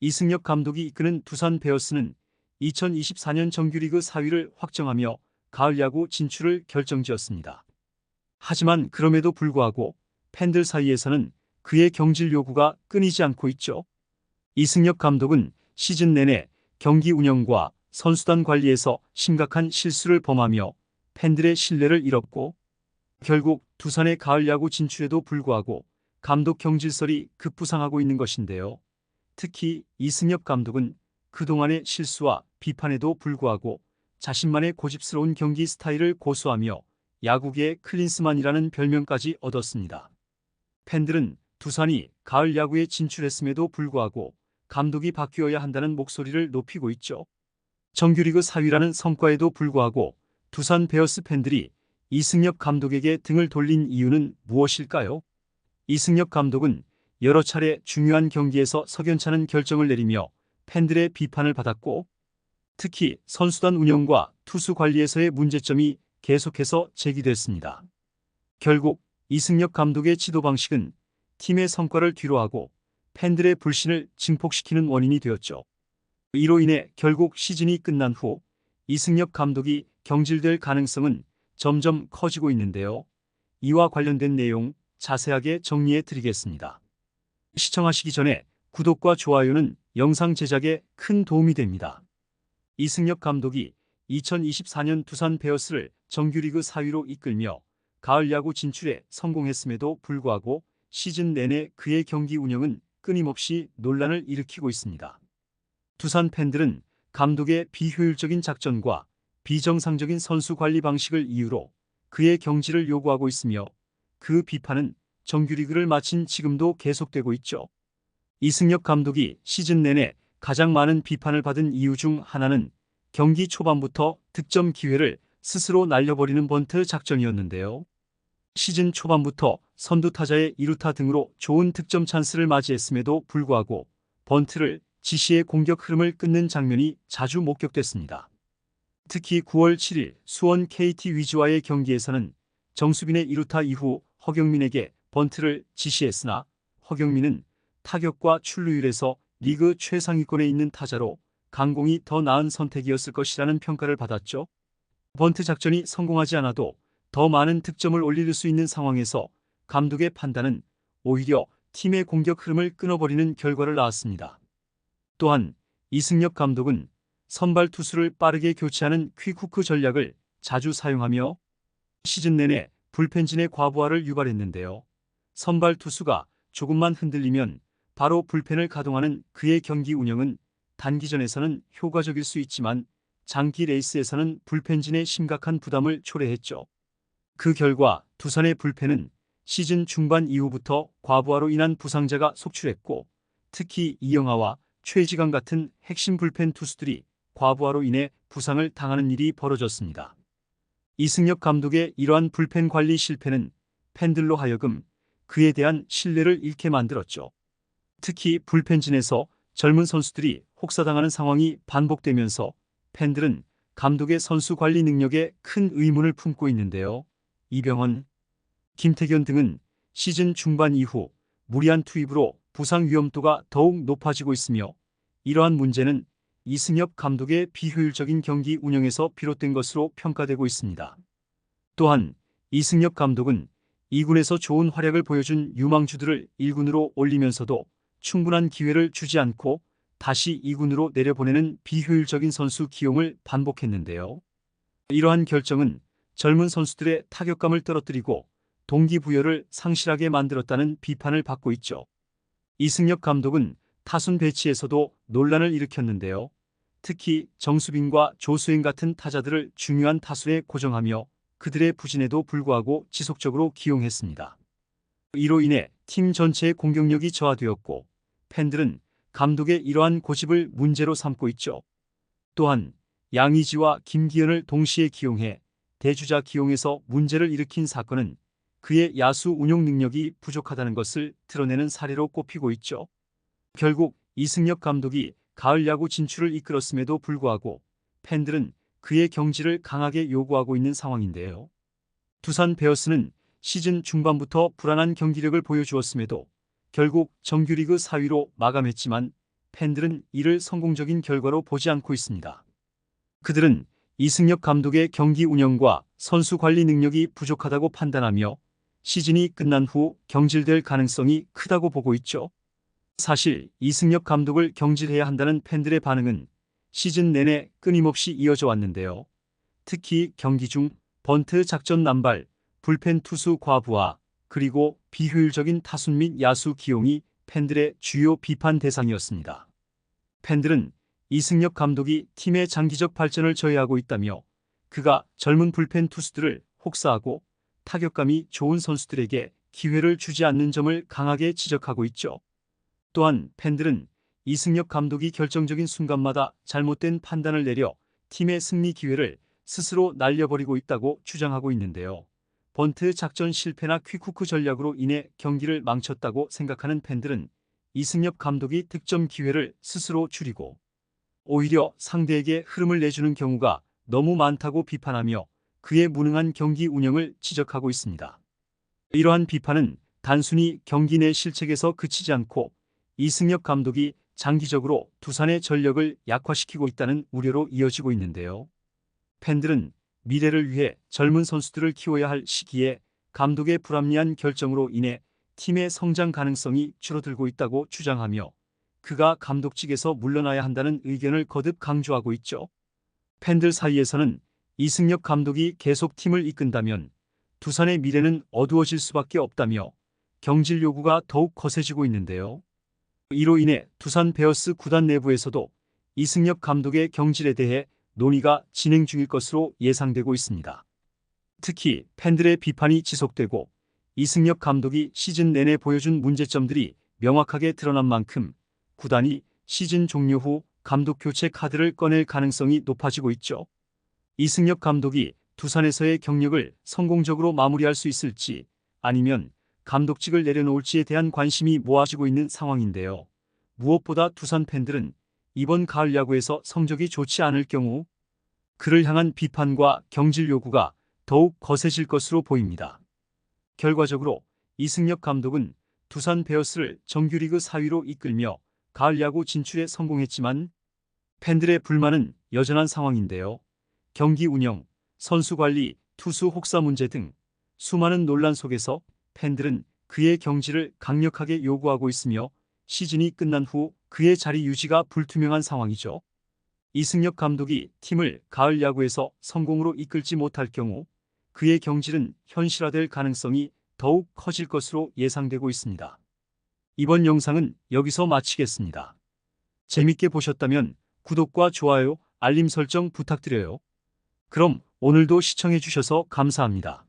이승엽 감독이 이끄는 두산 베어스는 2024년 정규리그 4위를 확정하며 가을 야구 진출을 결정지었습니다. 하지만 그럼에도 불구하고 팬들 사이에서는 그의 경질 요구가 끊이지 않고 있죠. 이승엽 감독은 시즌 내내 경기 운영과 선수단 관리에서 심각한 실수를 범하며 팬들의 신뢰를 잃었고, 결국 두산의 가을 야구 진출에도 불구하고 감독 경질설이 급부상하고 있는 것인데요. 특히 이승엽 감독은 그동안의 실수와 비판에도 불구하고 자신만의 고집스러운 경기 스타일을 고수하며 야구계의 클린스만이라는 별명까지 얻었습니다. 팬들은 두산이 가을 야구에 진출했음에도 불구하고 감독이 바뀌어야 한다는 목소리를 높이고 있죠. 정규리그 4위라는 성과에도 불구하고 두산 베어스 팬들이 이승엽 감독에게 등을 돌린 이유는 무엇일까요? 이승엽 감독은 여러 차례 중요한 경기에서 석연찮은 결정을 내리며 팬들의 비판을 받았고, 특히 선수단 운영과 투수 관리에서의 문제점이 계속해서 제기됐습니다. 결국 이승엽 감독의 지도 방식은 팀의 성과를 뒤로하고 팬들의 불신을 증폭시키는 원인이 되었죠. 이로 인해 결국 시즌이 끝난 후 이승엽 감독이 경질될 가능성은 점점 커지고 있는데요. 이와 관련된 내용 자세하게 정리해 드리겠습니다. 시청하시기 전에 구독과 좋아요는 영상 제작에 큰 도움이 됩니다. 이승엽 감독이 2024년 두산 베어스를 정규리그 4위로 이끌며 가을 야구 진출에 성공했음에도 불구하고 시즌 내내 그의 경기 운영은 끊임없이 논란을 일으키고 있습니다. 두산 팬들은 감독의 비효율적인 작전과 비정상적인 선수 관리 방식을 이유로 그의 경질을 요구하고 있으며, 그 비판은 정규리그를 마친 지금도 계속되고 있죠. 이승엽 감독이 시즌 내내 가장 많은 비판을 받은 이유 중 하나는 경기 초반부터 득점 기회를 스스로 날려버리는 번트 작전이었는데요. 시즌 초반부터 선두 타자의 2루타 등으로 좋은 득점 찬스를 맞이했음에도 불구하고 번트를 지시해 공격 흐름을 끊는 장면이 자주 목격됐습니다. 특히 9월 7일 수원 KT 위즈와의 경기에서는 정수빈의 2루타 이후 허경민에게 번트를 지시했으나 허경민은 타격과 출루율에서 리그 최상위권에 있는 타자로 강공이 더 나은 선택이었을 것이라는 평가를 받았죠. 번트 작전이 성공하지 않아도 더 많은 득점을 올릴 수 있는 상황에서 감독의 판단은 오히려 팀의 공격 흐름을 끊어버리는 결과를 낳았습니다. 또한 이승엽 감독은 선발 투수를 빠르게 교체하는 퀵후크 전략을 자주 사용하며 시즌 내내 불펜진의 과부하를 유발했는데요. 선발 투수가 조금만 흔들리면 바로 불펜을 가동하는 그의 경기 운영은 단기전에서는 효과적일 수 있지만 장기 레이스에서는 불펜진의 심각한 부담을 초래했죠. 그 결과 두산의 불펜은 시즌 중반 이후부터 과부하로 인한 부상자가 속출했고, 특히 이영하와 최지강 같은 핵심 불펜 투수들이 과부하로 인해 부상을 당하는 일이 벌어졌습니다. 이승엽 감독의 이러한 불펜 관리 실패는 팬들로 하여금 그에 대한 신뢰를 잃게 만들었죠. 특히 불펜진에서 젊은 선수들이 혹사당하는 상황이 반복되면서 팬들은 감독의 선수 관리 능력에 큰 의문을 품고 있는데요. 이병헌, 김태견 등은 시즌 중반 이후 무리한 투입으로 부상 위험도가 더욱 높아지고 있으며, 이러한 문제는 이승엽 감독의 비효율적인 경기 운영에서 비롯된 것으로 평가되고 있습니다. 또한 이승엽 감독은 2군에서 좋은 활약을 보여준 유망주들을 1군으로 올리면서도 충분한 기회를 주지 않고 다시 2군으로 내려보내는 비효율적인 선수 기용을 반복했는데요. 이러한 결정은 젊은 선수들의 타격감을 떨어뜨리고 동기부여를 상실하게 만들었다는 비판을 받고 있죠. 이승엽 감독은 타순 배치에서도 논란을 일으켰는데요. 특히 정수빈과 조수행 같은 타자들을 중요한 타순에 고정하며 그들의 부진에도 불구하고 지속적으로 기용했습니다. 이로 인해 팀 전체의 공격력이 저하되었고, 팬들은 감독의 이러한 고집을 문제로 삼고 있죠. 또한 양의지와 김기현을 동시에 기용해 대주자 기용에서 문제를 일으킨 사건은 그의 야수 운용 능력이 부족하다는 것을 드러내는 사례로 꼽히고 있죠. 결국 이승엽 감독이 가을 야구 진출을 이끌었음에도 불구하고 팬들은 그의 경질을 강하게 요구하고 있는 상황인데요. 두산 베어스는 시즌 중반부터 불안한 경기력을 보여주었음에도 결국 정규리그 4위로 마감했지만 팬들은 이를 성공적인 결과로 보지 않고 있습니다. 그들은 이승엽 감독의 경기 운영과 선수 관리 능력이 부족하다고 판단하며 시즌이 끝난 후 경질될 가능성이 크다고 보고 있죠. 사실 이승엽 감독을 경질해야 한다는 팬들의 반응은 시즌 내내 끊임없이 이어져 왔는데요. 특히 경기 중 번트 작전 남발, 불펜 투수 과부하, 그리고 비효율적인 타순 및 야수 기용이 팬들의 주요 비판 대상이었습니다. 팬들은 이승엽 감독이 팀의 장기적 발전을 저해하고 있다며 그가 젊은 불펜 투수들을 혹사하고 타격감이 좋은 선수들에게 기회를 주지 않는 점을 강하게 지적하고 있죠. 또한 팬들은 이승엽 감독이 결정적인 순간마다 잘못된 판단을 내려 팀의 승리 기회를 스스로 날려버리고 있다고 주장하고 있는데요. 번트 작전 실패나 퀵후크 전략으로 인해 경기를 망쳤다고 생각하는 팬들은 이승엽 감독이 득점 기회를 스스로 줄이고 오히려 상대에게 흐름을 내주는 경우가 너무 많다고 비판하며 그의 무능한 경기 운영을 지적하고 있습니다. 이러한 비판은 단순히 경기 내 실책에서 그치지 않고 이승엽 감독이 장기적으로 두산의 전력을 약화시키고 있다는 우려로 이어지고 있는데요. 팬들은 미래를 위해 젊은 선수들을 키워야 할 시기에 감독의 불합리한 결정으로 인해 팀의 성장 가능성이 줄어들고 있다고 주장하며 그가 감독직에서 물러나야 한다는 의견을 거듭 강조하고 있죠. 팬들 사이에서는 이승엽 감독이 계속 팀을 이끈다면 두산의 미래는 어두워질 수밖에 없다며 경질 요구가 더욱 거세지고 있는데요. 이로 인해 두산 베어스 구단 내부에서도 이승엽 감독의 경질에 대해 논의가 진행 중일 것으로 예상되고 있습니다. 특히 팬들의 비판이 지속되고 이승엽 감독이 시즌 내내 보여준 문제점들이 명확하게 드러난 만큼 구단이 시즌 종료 후 감독 교체 카드를 꺼낼 가능성이 높아지고 있죠. 이승엽 감독이 두산에서의 경력을 성공적으로 마무리할 수 있을지 아니면 감독직을 내려놓을지에 대한 관심이 모아지고 있는 상황인데요. 무엇보다 두산 팬들은 이번 가을 야구에서 성적이 좋지 않을 경우 그를 향한 비판과 경질 요구가 더욱 거세질 것으로 보입니다. 결과적으로 이승엽 감독은 두산 베어스를 정규리그 4위로 이끌며 가을 야구 진출에 성공했지만 팬들의 불만은 여전한 상황인데요. 경기 운영, 선수 관리, 투수 혹사 문제 등 수많은 논란 속에서 팬들은 그의 경질을 강력하게 요구하고 있으며 시즌이 끝난 후 그의 자리 유지가 불투명한 상황이죠. 이승엽 감독이 팀을 가을 야구에서 성공으로 이끌지 못할 경우 그의 경질은 현실화될 가능성이 더욱 커질 것으로 예상되고 있습니다. 이번 영상은 여기서 마치겠습니다. 재밌게 보셨다면 구독과 좋아요, 알림 설정 부탁드려요. 그럼 오늘도 시청해주셔서 감사합니다.